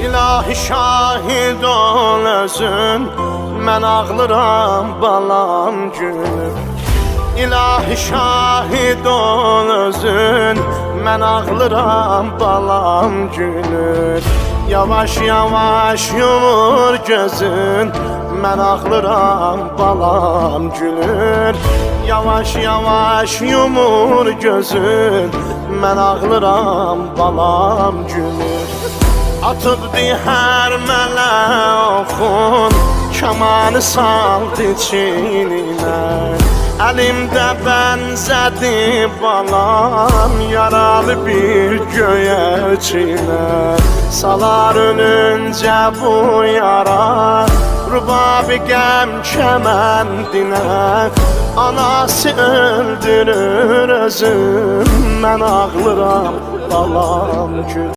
İlahi şahid ol özün, mən ağlıram balam gülür. İlahi şahid ol özün, mən ağlıram balam gülür. Yavaş yavaş yumur gözün, mən ağlıram balam gülür. Yavaş yavaş yumur gözün, mən ağlıram balam gülür. Atıbdı hər mələ oxun, kamanı saldı çininə. Əlimdə bənzədi balam, yaralı bir göyərçinə. Salar önüncə bu yara, rubabi qəm kəməndinə. Anası öldürür özüm, mən ağlıram balam gül.